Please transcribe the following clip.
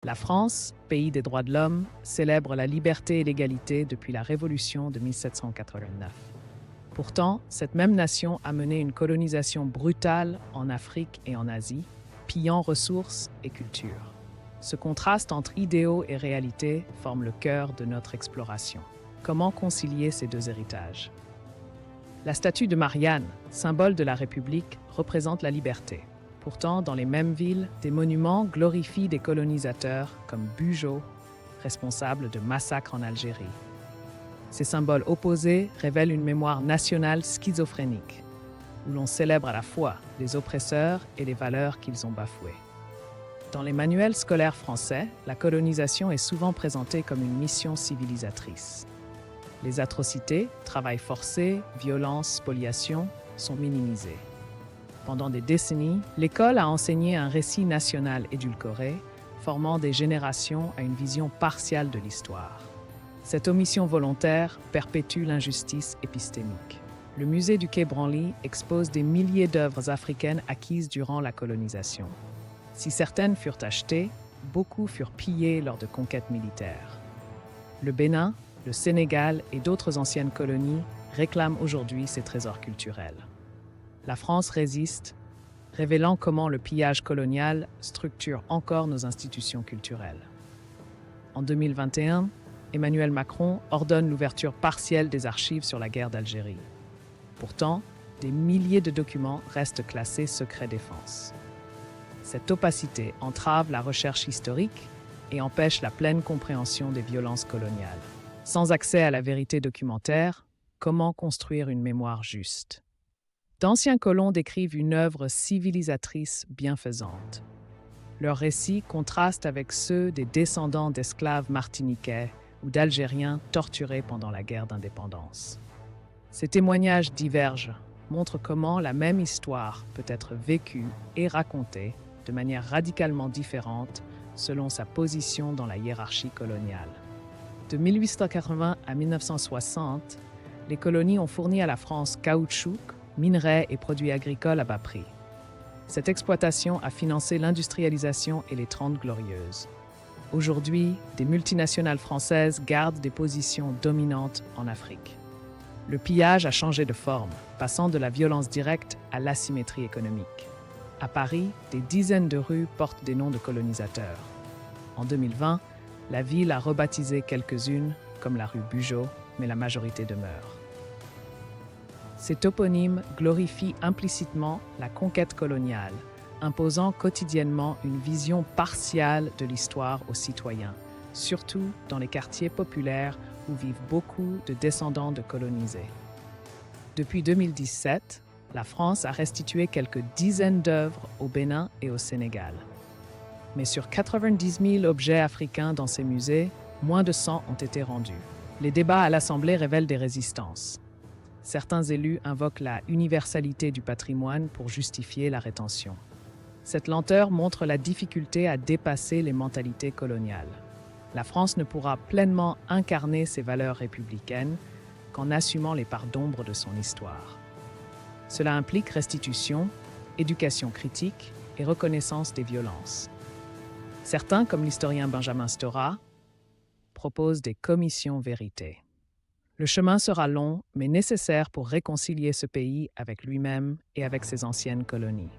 La France, pays des droits de l'homme, célèbre la liberté et l'égalité depuis la Révolution de 1789. Pourtant, cette même nation a mené une colonisation brutale en Afrique et en Asie, pillant ressources et cultures. Ce contraste entre idéaux et réalité forme le cœur de notre exploration. Comment concilier ces deux héritages? La statue de Marianne, symbole de la République, représente la liberté. Pourtant, dans les mêmes villes, des monuments glorifient des colonisateurs comme Bugeaud, responsable de massacres en Algérie. Ces symboles opposés révèlent une mémoire nationale schizophrénique, où l'on célèbre à la fois les oppresseurs et les valeurs qu'ils ont bafouées. Dans les manuels scolaires français, la colonisation est souvent présentée comme une mission civilisatrice. Les atrocités, travail forcé, violence, spoliation, sont minimisées. Pendant des décennies, l'école a enseigné un récit national édulcoré, formant des générations à une vision partiale de l'histoire. Cette omission volontaire perpétue l'injustice épistémique. Le musée du Quai Branly expose des milliers d'œuvres africaines acquises durant la colonisation. Si certaines furent achetées, beaucoup furent pillées lors de conquêtes militaires. Le Bénin, le Sénégal et d'autres anciennes colonies réclament aujourd'hui ces trésors culturels. La France résiste, révélant comment le pillage colonial structure encore nos institutions culturelles. En 2021, Emmanuel Macron ordonne l'ouverture partielle des archives sur la guerre d'Algérie. Pourtant, des milliers de documents restent classés secret défense. Cette opacité entrave la recherche historique et empêche la pleine compréhension des violences coloniales. Sans accès à la vérité documentaire, comment construire une mémoire juste? D'anciens colons décrivent une œuvre civilisatrice bienfaisante. Leurs récits contrastent avec ceux des descendants d'esclaves martiniquais ou d'Algériens torturés pendant la guerre d'indépendance. Ces témoignages divergent, montrent comment la même histoire peut être vécue et racontée de manière radicalement différente selon sa position dans la hiérarchie coloniale. De 1880 à 1960, les colonies ont fourni à la France caoutchouc, minerais et produits agricoles à bas prix. Cette exploitation a financé l'industrialisation et les Trente Glorieuses. Aujourd'hui, des multinationales françaises gardent des positions dominantes en Afrique. Le pillage a changé de forme, passant de la violence directe à l'asymétrie économique. À Paris, des dizaines de rues portent des noms de colonisateurs. En 2020, la ville a rebaptisé quelques-unes, comme la rue Bugeaud, mais la majorité demeure. Ces toponymes glorifient implicitement la conquête coloniale, imposant quotidiennement une vision partiale de l'histoire aux citoyens, surtout dans les quartiers populaires où vivent beaucoup de descendants de colonisés. Depuis 2017, la France a restitué quelques dizaines d'œuvres au Bénin et au Sénégal. Mais sur 90 000 objets africains dans ces musées, moins de 100 ont été rendus. Les débats à l'Assemblée révèlent des résistances. Certains élus invoquent la universalité du patrimoine pour justifier la rétention. Cette lenteur montre la difficulté à dépasser les mentalités coloniales. La France ne pourra pleinement incarner ses valeurs républicaines qu'en assumant les parts d'ombre de son histoire. Cela implique restitution, éducation critique et reconnaissance des violences. Certains, comme l'historien Benjamin Stora, proposent des commissions vérité. Le chemin sera long, mais nécessaire pour réconcilier ce pays avec lui-même et avec ses anciennes colonies.